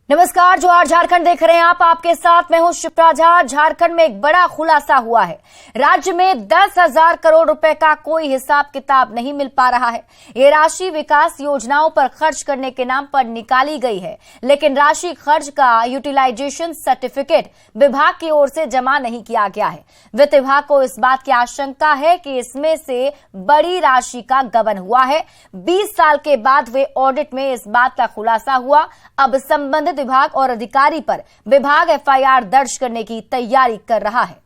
नमस्कार, जोहार झारखंड देख रहे हैं आप। आपके साथ मैं हूं शिप्रा झा। झारखंड में एक बड़ा खुलासा हुआ है। राज्य में 10,000 करोड़ रुपए का कोई हिसाब किताब नहीं मिल पा रहा है। ये राशि विकास योजनाओं पर खर्च करने के नाम पर निकाली गई है, लेकिन राशि खर्च का यूटिलाइजेशन सर्टिफिकेट विभाग की ओर से जमा नहीं किया गया है। वित्त विभाग को इस बात की आशंका है कि इसमें से बड़ी राशि का गबन हुआ है। 20 साल के बाद वे ऑडिट में इस बात का खुलासा हुआ। अब संबंधित विभाग और अधिकारी पर विभाग एफआईआर दर्ज करने की तैयारी कर रहा है।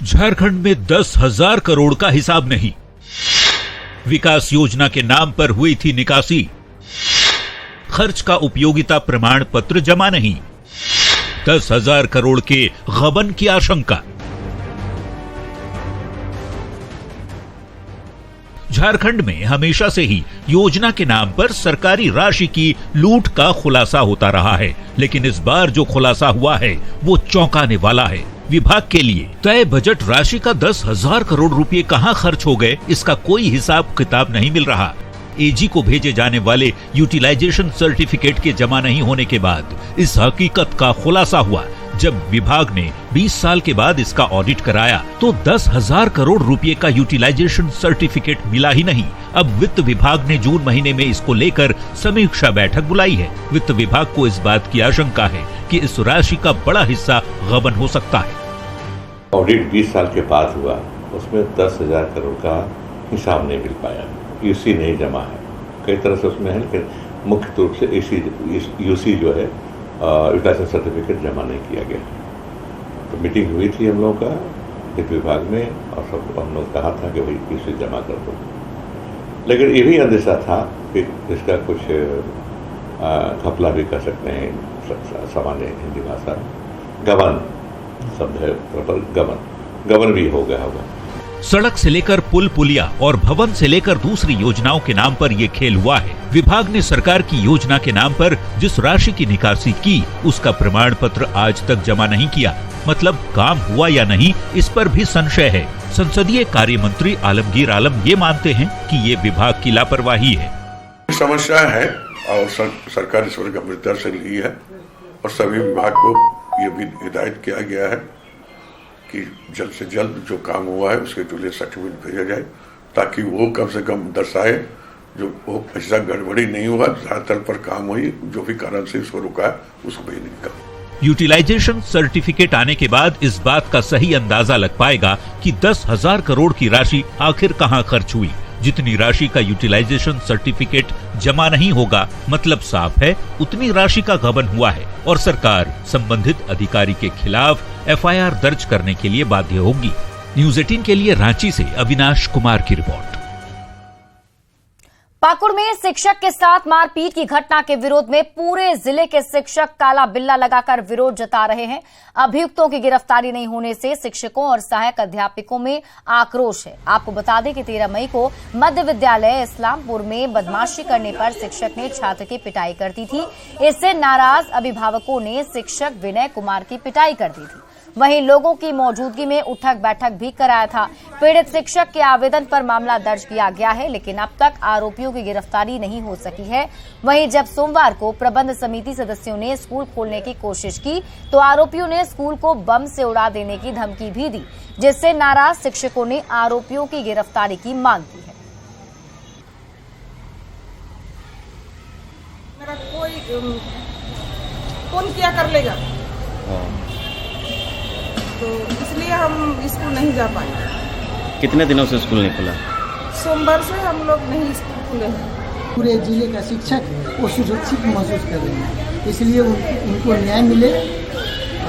झारखंड में 10,000 करोड़ का हिसाब नहीं। विकास योजना के नाम पर हुई थी निकासी। खर्च का उपयोगिता प्रमाण पत्र जमा नहीं। 10,000 करोड़ के गबन की आशंका। झारखंड में हमेशा से ही योजना के नाम पर सरकारी राशि की लूट का खुलासा होता रहा है, लेकिन इस बार जो खुलासा हुआ है वो चौंकाने वाला है। विभाग के लिए तय बजट राशि का 10,000 करोड़ रुपए कहां खर्च हो गए, इसका कोई हिसाब किताब नहीं मिल रहा। एजी को भेजे जाने वाले यूटिलाइजेशन सर्टिफिकेट के जमा नहीं होने के बाद इस हकीकत का खुलासा हुआ। जब विभाग ने 20 साल के बाद इसका ऑडिट कराया तो 10,000 करोड़ रुपए का यूटिलाइजेशन सर्टिफिकेट मिला ही नहीं। अब वित्त विभाग ने जून महीने में इसको लेकर समीक्षा बैठक बुलाई है। वित्त विभाग को इस बात की आशंका है कि इस राशि का बड़ा हिस्सा गबन हो सकता है। ऑडिट 20 साल के बाद हुआ, उसमें 10,000 करोड़ का हिसाब नहीं मिल पाया। यूसी नहीं जमा है, कई तरह से उसमें है, लेकिन मुख्य रूप से यूसी जो है यूटिलाइजेशन सर्टिफिकेट जमा नहीं किया गया। तो मीटिंग हुई थी हम लोगों का वित्त विभाग में, और सब हम लोग कहा था कि भाई यूसी जमा कर दो, लेकिन ये भी अंदेशा था कि इसका कुछ घपला भी कर सकते हैं। सामान्य हिंदी भाषा गबन शब्द है, गबन भी हो गया होगा। सड़क से लेकर पुल पुलिया और भवन से लेकर दूसरी योजनाओं के नाम पर ये खेल हुआ है। विभाग ने सरकार की योजना के नाम पर जिस राशि की निकासी की, उसका प्रमाण पत्र आज तक जमा नहीं किया। मतलब काम हुआ या नहीं, इस पर भी संशय है। संसदीय कार्य मंत्री आलमगीर आलम ये मानते हैं कि ये विभाग की लापरवाही है। समस्या है और सरकार इस पर गंभीरता से ली है और सभी विभाग को ये भी हिदायत किया गया है कि जल्द से जल्द जो काम हुआ है उसके लिए सर्टिफिकेट भेजा जाए, ताकि वो कम से कम दर्शाए जो वो ऐसा गड़बड़ी नहीं हुआ, धरातल पर काम हुई, जो भी कारण से इसको रुका है उसको भेजने का। यूटिलाइजेशन सर्टिफिकेट आने के बाद इस बात का सही अंदाजा लग पाएगा कि 10,000 करोड़ की राशि आखिर कहां खर्च हुई। जितनी राशि का यूटिलाइजेशन सर्टिफिकेट जमा नहीं होगा, मतलब साफ है उतनी राशि का गबन हुआ है और सरकार संबंधित अधिकारी के खिलाफ एफआईआर दर्ज करने के लिए बाध्य होगी। न्यूज़ 18 के लिए रांची से अविनाश कुमार की रिपोर्ट। पाकुड़ में शिक्षक के साथ मारपीट की घटना के विरोध में पूरे जिले के शिक्षक काला बिल्ला लगाकर विरोध जता रहे हैं। अभियुक्तों की गिरफ्तारी नहीं होने से शिक्षकों और सहायक अध्यापकों में आक्रोश है। आपको बता दें कि 13 मई को मध्य विद्यालय इस्लामपुर में बदमाशी करने पर शिक्षक ने छात्र की पिटाई कर दी थी। इससे नाराज अभिभावकों ने शिक्षक विनय कुमार की पिटाई कर दी थी। वहीं लोगों की मौजूदगी में उठक बैठक भी कराया था। पीड़ित शिक्षक के आवेदन पर मामला दर्ज किया गया है, लेकिन अब तक आरोपियों की गिरफ्तारी नहीं हो सकी है। वहीं जब सोमवार को प्रबंध समिति सदस्यों ने स्कूल खोलने की कोशिश की तो आरोपियों ने स्कूल को बम से उड़ा देने की धमकी भी दी, जिससे नाराज शिक्षकों ने आरोपियों की गिरफ्तारी की मांग की है। मेरा कोई कौन क्या कर लेगा, तो इसलिए हम स्कूल नहीं जा पाए। कितने दिनों से स्कूल नहीं खुला? सोमवार से हम लोग नहीं स्कूल खुले हैं। पूरे जिले का शिक्षक वो सुरक्षित महसूस कर रहे हैं, इसलिए उनको न्याय मिले,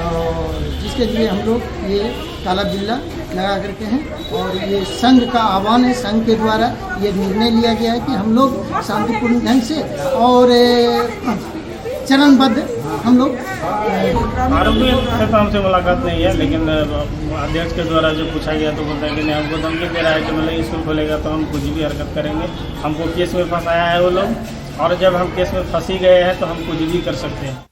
और जिसके लिए हम लोग ये काला बिल्ला लगा करके हैं। और ये संघ का आह्वान है, संघ के द्वारा ये निर्णय लिया गया है कि हम लोग शांतिपूर्ण ढंग से और चरणबद्ध हम लोग। आरोपी से तो हमसे मुलाकात नहीं है, लेकिन अध्यक्ष के द्वारा जो पूछा गया तो बोलता है कि नहीं, हमको धमकी दे रहा है कि मतलब स्कूल खोलेगा तो हम कुछ भी हरकत करेंगे। हमको केस में फंसाया है वो लोग, और जब हम केस में फंसी गए हैं तो हम कुछ भी कर सकते हैं।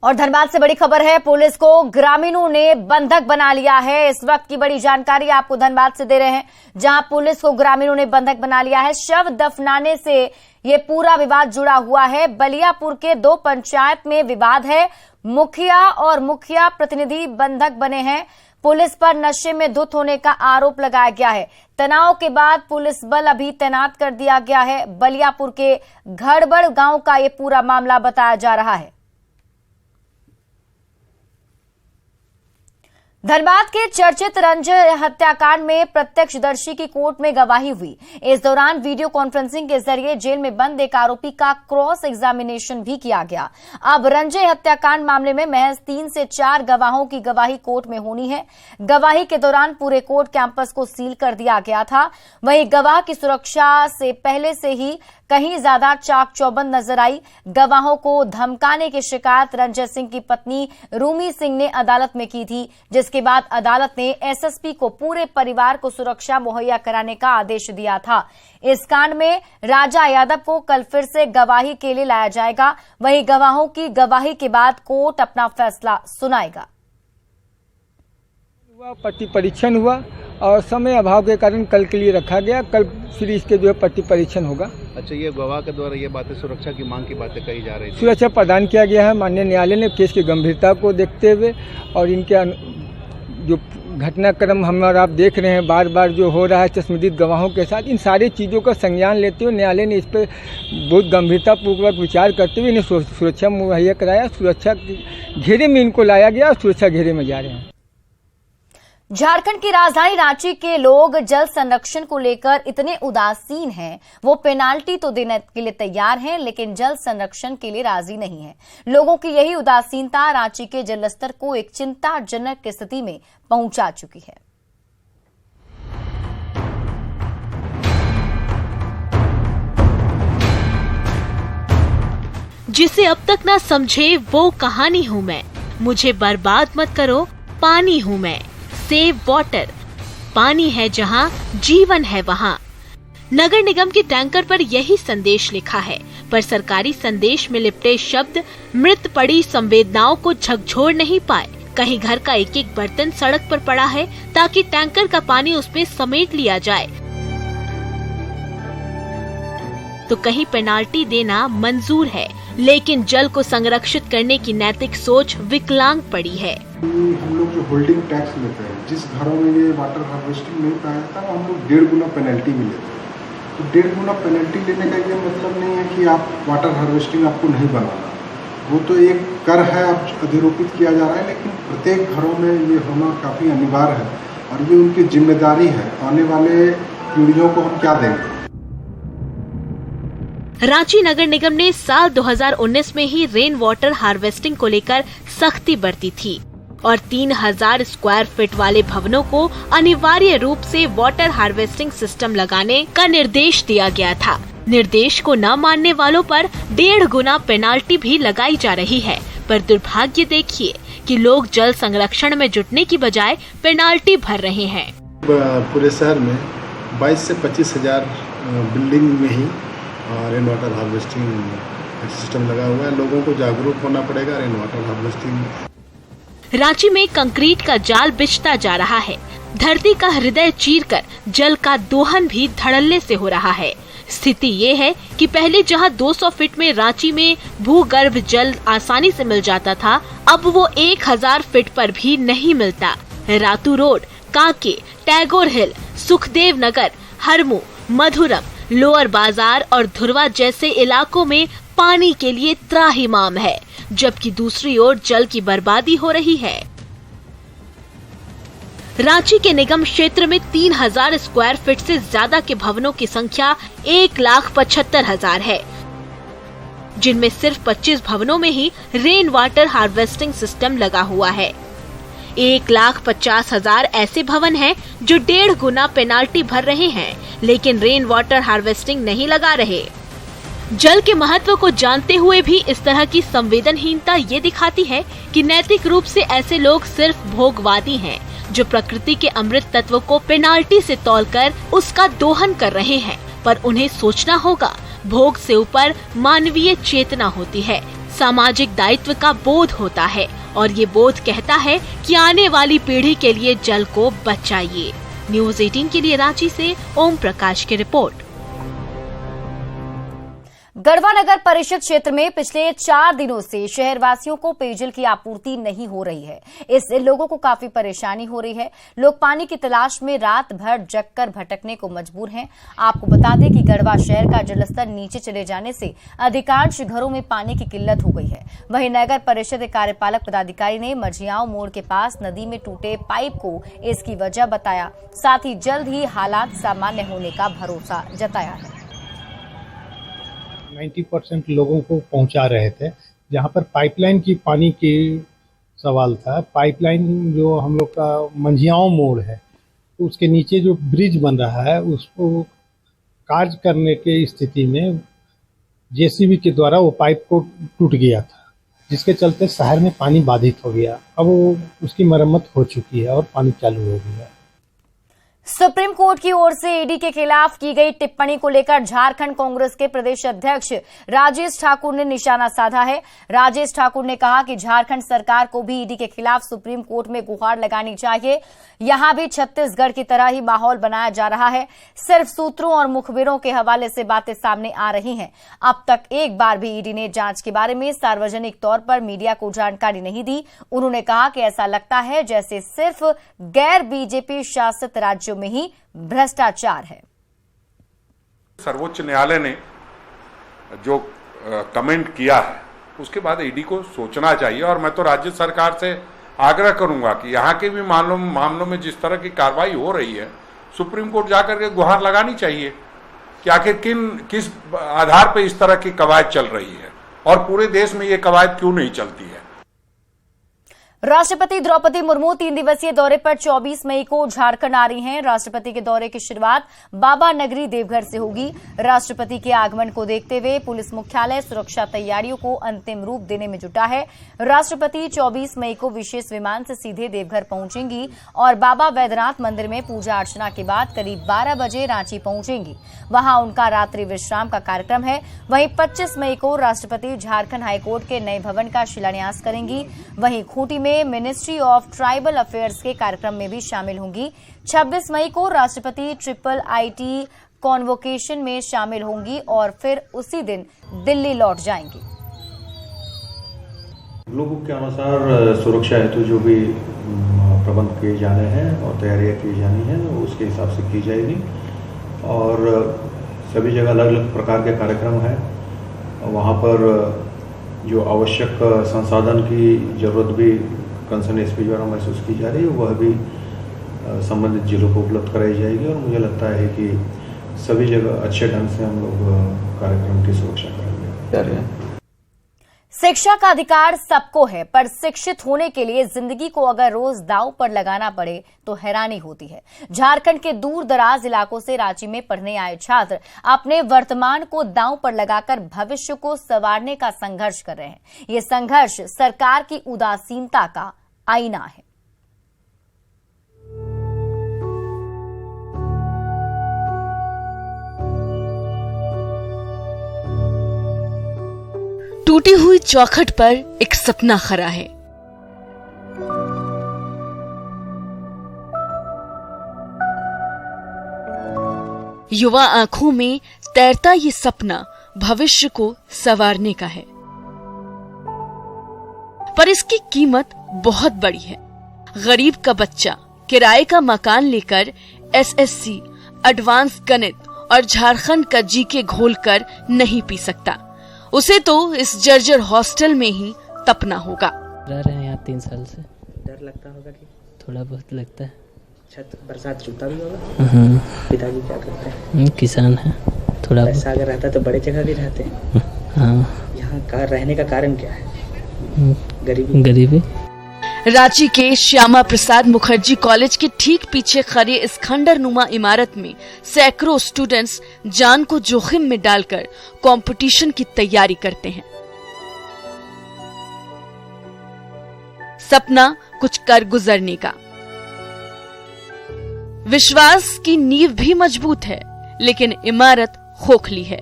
और धनबाद से बड़ी खबर है, पुलिस को ग्रामीणों ने बंधक बना लिया है। इस वक्त की बड़ी जानकारी आपको धनबाद से दे रहे हैं, जहां पुलिस को ग्रामीणों ने बंधक बना लिया है। शव दफनाने से ये पूरा विवाद जुड़ा हुआ है। बलियापुर के 2 पंचायत में विवाद है। मुखिया और मुखिया प्रतिनिधि बंधक बने हैं। पुलिस पर नशे में धुत होने का आरोप लगाया गया है। तनाव के बाद पुलिस बल अभी तैनात कर दिया गया है। बलियापुर के घड़बड़ गांव का ये पूरा मामला बताया जा रहा है। धनबाद के चर्चित रंजय हत्याकांड में प्रत्यक्षदर्शी की कोर्ट में गवाही हुई। इस दौरान वीडियो कॉन्फ्रेंसिंग के जरिए जेल में बंद एक आरोपी का क्रॉस एग्जामिनेशन भी किया गया। अब रंजय हत्याकांड मामले में महज 3 से 4 गवाहों की गवाही कोर्ट में होनी है। गवाही के दौरान पूरे कोर्ट कैंपस को सील कर दिया गया था। वहीं गवाह की सुरक्षा से पहले से ही कहीं ज्यादा चाक चौबंद नजर आई। गवाहों को धमकाने की शिकायत रंजय सिंह की पत्नी रूमी सिंह ने अदालत में की थी, जिसके बाद अदालत ने एसएसपी को पूरे परिवार को सुरक्षा मुहैया कराने का आदेश दिया था। इस कांड में राजा यादव को कल फिर से गवाही के लिए लाया जाएगा। वहीं गवाहों की गवाही के बाद कोर्ट अपना फैसला सुनाएगा। पट्टी परीक्षण हुआ और समय अभाव के कारण कल के लिए रखा गया। कल फिर इसके जो है पट्टी परीक्षण होगा। अच्छा, ये गवाह के द्वारा ये बातें सुरक्षा की मांग की बातें कही जा रही थी। सुरक्षा प्रदान किया गया है। माननीय न्यायालय ने केस की गंभीरता को देखते हुए और इनके जो घटनाक्रम हम और आप देख रहे हैं बार बार जो हो रहा है चश्मदीद गवाहों के साथ, इन सारी चीज़ों का संज्ञान लेते हुए न्यायालय ने इस पर बहुत गंभीरतापूर्वक विचार करते हुए इन्हें सुरक्षा मुहैया कराया। सुरक्षा घेरे में इनको लाया गया और सुरक्षा घेरे में जा रहे हैं। झारखंड की राजधानी रांची के लोग जल संरक्षण को लेकर इतने उदासीन हैं। वो पेनाल्टी तो देने के लिए तैयार हैं, लेकिन जल संरक्षण के लिए राजी नहीं है। लोगों की यही उदासीनता रांची के जलस्तर को एक चिंताजनक स्थिति में पहुंचा चुकी है। जिसे अब तक ना समझे वो कहानी हूँ मैं, मुझे बर्बाद मत करो, पानी हूँ मैं। सेव वाटर, पानी है जहाँ जीवन है वहाँ। नगर निगम के टैंकर पर यही संदेश लिखा है, पर सरकारी संदेश में लिपटे शब्द मृत पड़ी संवेदनाओं को झकझोर नहीं पाए। कहीं घर का एक एक बर्तन सड़क पर पड़ा है ताकि टैंकर का पानी उसमें समेट लिया जाए, तो कहीं पेनाल्टी देना मंजूर है, लेकिन जल को संरक्षित करने की नैतिक सोच विकलांग पड़ी है। हम लोग जो होल्डिंग टैक्स लेते हैं, जिस घरों में ये वाटर हार्वेस्टिंग नहीं पाया था, हम लोग 1.5 गुना पेनल्टी भी लेते हैं। तो 1.5 गुना पेनल्टी लेने का ये मतलब नहीं है कि आप वाटर हार्वेस्टिंग आपको नहीं बनाना, वो तो एक कर है, अब अधिरोपित किया जा रहा है, लेकिन प्रत्येक घरों में ये होना काफ़ी अनिवार्य है और ये उनकी जिम्मेदारी है। आने वाले पीढ़ियों को हम क्या देंगे। रांची नगर निगम ने साल 2019 में ही रेन वाटर हार्वेस्टिंग को लेकर सख्ती बरती थी और 3000 स्क्वायर फीट वाले भवनों को अनिवार्य रूप से वाटर हार्वेस्टिंग सिस्टम लगाने का निर्देश दिया गया था। निर्देश को न मानने वालों पर 1.5 गुना पेनाल्टी भी लगाई जा रही है, पर दुर्भाग्य देखिए कि लोग जल संरक्षण में जुटने की बजाय पेनाल्टी भर रहे हैं। पूरे शहर में 22 से 25,000 बिल्डिंग में ही रेन वाटर हार्वेस्टिंग सिस्टम लगा हुआ है। लोगों को जागरूक होना पड़ेगा रेन वाटर हार्वेस्टिंग। रांची में कंक्रीट का जाल बिछता जा रहा है। धरती का हृदय चीरकर जल का दोहन भी धड़ल्ले से हो रहा है। स्थिति ये है कि पहले जहां 200 फीट में रांची में भूगर्भ जल आसानी से मिल जाता था, अब वो 1000 फीट पर भी नहीं मिलता। रातू रोड, कांके, टैगोर हिल, सुखदेव नगर, हरमू, मधुरम, लोअर बाजार और धुरवा जैसे इलाकों में पानी के लिए त्राहिमाम है, जबकि दूसरी ओर जल की बर्बादी हो रही है। रांची के निगम क्षेत्र में 3000 स्क्वायर फीट से ज्यादा के भवनों की संख्या 1,75,000 है, जिनमें सिर्फ 25 भवनों में ही रेन वाटर हार्वेस्टिंग सिस्टम लगा हुआ है। 1,50,000 ऐसे भवन हैं जो 1.5 गुना पेनाल्टी भर रहे हैं, लेकिन रेन वाटर हार्वेस्टिंग नहीं लगा रहे। जल के महत्व को जानते हुए भी इस तरह की संवेदनहीनता ये दिखाती है कि नैतिक रूप से ऐसे लोग सिर्फ भोगवादी हैं, जो प्रकृति के अमृत तत्व को पेनाल्टी से तौलकर उसका दोहन कर रहे हैं। पर उन्हें सोचना होगा, भोग से ऊपर मानवीय चेतना होती है। सामाजिक दायित्व का बोध होता है और ये बोध कहता है कि आने वाली पीढ़ी के लिए जल को बचाइए। न्यूज़ 18 के लिए रांची से ओम प्रकाश की रिपोर्ट। गढ़वा नगर परिषद क्षेत्र में पिछले 4 दिनों से शहरवासियों को पेयजल की आपूर्ति नहीं हो रही है। इससे लोगों को काफी परेशानी हो रही है। लोग पानी की तलाश में रात भर जगकर भटकने को मजबूर हैं। आपको बता दें कि गढ़वा शहर का जलस्तर नीचे चले जाने से अधिकांश घरों में पानी की किल्लत हो गई है। वहीं नगर परिषद के कार्यपालक पदाधिकारी ने मझियाओं मोड़ के पास नदी में टूटे पाइप को इसकी वजह बताया। साथ ही जल्द ही हालात सामान्य होने का भरोसा जताया है। 90% लोगों को पहुंचा रहे थे। जहां पर पाइपलाइन की पानी की सवाल था, पाइपलाइन जो हम लोग का मंझियाओं मोड़ है उसके नीचे जो ब्रिज बन रहा है उसको कार्य करने के स्थिति में जेसीबी के द्वारा वो पाइप को टूट गया था, जिसके चलते शहर में पानी बाधित हो गया। अब वो उसकी मरम्मत हो चुकी है और पानी चालू हो गया। सुप्रीम कोर्ट की ओर से ईडी के खिलाफ की गई टिप्पणी को लेकर झारखंड कांग्रेस के प्रदेश अध्यक्ष राजेश ठाकुर ने निशाना साधा है। राजेश ठाकुर ने कहा कि झारखंड सरकार को भी ईडी के खिलाफ सुप्रीम कोर्ट में गुहार लगानी चाहिए। यहां भी छत्तीसगढ़ की तरह ही माहौल बनाया जा रहा है। सिर्फ सूत्रों और मुखबिरों के हवाले से बातें सामने आ रही हैं। अब तक एक बार भी ईडी ने जांच के बारे में सार्वजनिक तौर पर मीडिया को जानकारी नहीं दी। उन्होंने कहा कि ऐसा लगता है जैसे सिर्फ गैर बीजेपी शासित राज्यों में ही भ्रष्टाचार है। सर्वोच्च न्यायालय ने जो कमेंट किया है उसके बाद ईडी को सोचना चाहिए और मैं तो राज्य सरकार से आग्रह करूंगा कि यहाँ के भी मामलों में जिस तरह की कार्रवाई हो रही है सुप्रीम कोर्ट जाकर के गुहार लगानी चाहिए कि आखिर किस आधार पर इस तरह की कवायद चल रही है और पूरे देश में ये कवायद क्यों नहीं चलती है। राष्ट्रपति द्रौपदी मुर्मू 3 दिवसीय दौरे पर 24 मई को झारखंड आ रही हैं। राष्ट्रपति के दौरे की शुरुआत बाबा नगरी देवघर से होगी। राष्ट्रपति के आगमन को देखते हुए पुलिस मुख्यालय सुरक्षा तैयारियों को अंतिम रूप देने में जुटा है। राष्ट्रपति 24 मई को विशेष विमान से सीधे देवघर पहुंचेंगी और बाबा वैद्यनाथ मंदिर में पूजा अर्चना के बाद करीब 12 बजे रांची पहुंचेंगी। वहां उनका रात्रि विश्राम का कार्यक्रम है। वहीं 25 मई को राष्ट्रपति झारखंड हाईकोर्ट के नए भवन का शिलान्यास करेंगी। वहीं खूंटी में मिनिस्ट्री ऑफ ट्राइबल अफेयर्स के कार्यक्रम में भी शामिल होंगी। 26 मई को राष्ट्रपति ट्रिपल आईटी कॉन्वोकेशन में शामिल होंगी और फिर उसी दिन दिल्ली लौट जाएंगी। लोगों के अनुसार सुरक्षा हेतु जो भी प्रबंध किए जाने हैं और तैयारियां की जानी हैं उसके हिसाब से की जाएगी और सभी जगह अलग अलग प्रकार के कार्यक्रम हैं। वहाँ पर जो आवश्यक संसाधन की जरूरत भी कंसर्न एसपी द्वारा महसूस की जा रही है वह भी संबंधित जिलों को उपलब्ध कराई जाएगी और मुझे लगता है कि सभी जगह अच्छे ढंग से हम लोग कार्यक्रम की सुरक्षा करेंगे। शिक्षा का अधिकार सबको है, पर शिक्षित होने के लिए जिंदगी को अगर रोज दांव पर लगाना पड़े तो हैरानी होती है। झारखंड के दूर दराज इलाकों से रांची में पढ़ने आए छात्र अपने वर्तमान को दांव पर लगाकर भविष्य को संवारने का संघर्ष कर रहे हैं। ये संघर्ष सरकार की उदासीनता का आईना है। टूटी हुई चौखट पर एक सपना खड़ा है। युवा आंखों में तैरता ये सपना भविष्य को संवारने का है, पर इसकी कीमत बहुत बड़ी है। गरीब का बच्चा किराए का मकान लेकर एसएससी, एडवांस गणित और झारखंड का जीके घोलकर नहीं पी सकता। उसे तो इस जर्जर हॉस्टल में ही तपना होगा। रह रहे हैं यहाँ 3 साल से। डर लगता होगा कि थोड़ा बहुत लगता है। छत बरसात चुभता भी होगा। पिताजी क्या करते हैं? किसान है। थोड़ा पैसा अगर रहता तो बड़े जगह भी रहते। हाँ। यहाँ का रहने का कारण क्या है? गरीबी। रांची के श्यामा प्रसाद मुखर्जी कॉलेज के ठीक पीछे खड़ी इस खंडरनुमा इमारत में सैकड़ों स्टूडेंट्स जान को जोखिम में डालकर कंपटीशन की तैयारी करते हैं। सपना कुछ कर गुजरने का। विश्वास की नींव भी मजबूत है, लेकिन इमारत खोखली है।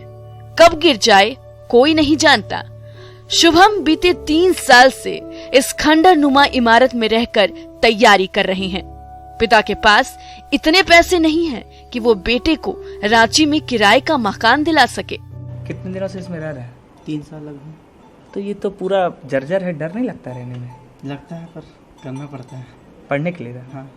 कब गिर जाए कोई नहीं जानता। शुभम बीते 3 साल से इस खंडर नुमा इमारत में रहकर तैयारी कर रहे हैं। पिता के पास इतने पैसे नहीं हैं कि वो बेटे को रांची में किराए का मकान दिला सके। कितने दिनों से इसमें रह रहे हैं? 3 साल लगभग। तो ये तो पूरा जर्जर है, डर नहीं लगता रहने में? लगता है, पर करना पड़ता है पढ़ने के लिए। हाँ।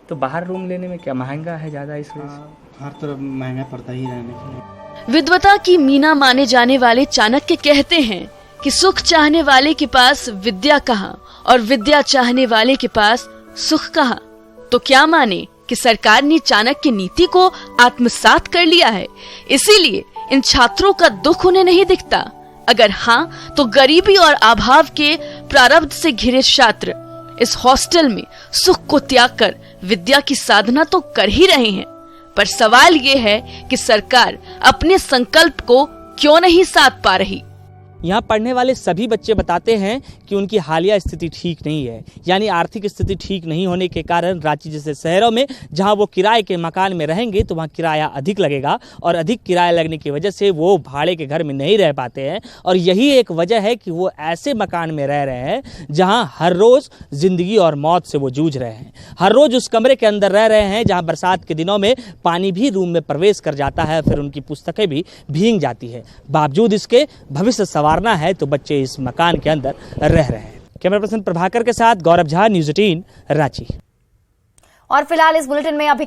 तो बाहर रूम लेने में क्या महंगा है ज्यादा? इस वजह से हर तरफ महंगा पड़ता ही रहने के लिए। विद्वता की मीना माने जाने वाले चाणक्य कहते हैं कि सुख चाहने वाले के पास विद्या कहाँ और विद्या चाहने वाले के पास सुख कहाँ। तो क्या माने कि सरकार ने चाणक्य नीति को आत्मसात कर लिया है, इसीलिए इन छात्रों का दुख उन्हें नहीं दिखता। अगर हाँ, तो गरीबी और अभाव के प्रारब्ध से घिरे छात्र इस हॉस्टल में सुख को त्याग कर विद्या की साधना तो कर ही रहे हैं, पर सवाल ये है कि सरकार अपने संकल्प को क्यों नहीं साध पा रही। यहाँ पढ़ने वाले सभी बच्चे बताते हैं कि उनकी हालिया स्थिति ठीक नहीं है, यानी आर्थिक स्थिति ठीक नहीं होने के कारण रांची जैसे शहरों में जहाँ वो किराए के मकान में रहेंगे तो वहाँ किराया अधिक लगेगा और अधिक किराया लगने की वजह से वो भाड़े के घर में नहीं रह पाते हैं। और यही एक वजह है कि वो ऐसे मकान में रह रहे हैं जहाँ हर रोज़ जिंदगी और मौत से वो जूझ रहे हैं। हर रोज़ उस कमरे के अंदर रह रहे हैं जहाँ बरसात के दिनों में पानी भी रूम में प्रवेश कर जाता है, फिर उनकी पुस्तकें भी भीग जाती है। बावजूद इसके भविष्य संवारना है तो बच्चे इस मकान के अंदर रह रहे हैं। कैमरा पर्सन प्रभाकर के साथ गौरव झा, न्यूज़ 18 रांची। और फिलहाल इस बुलेटिन में अभी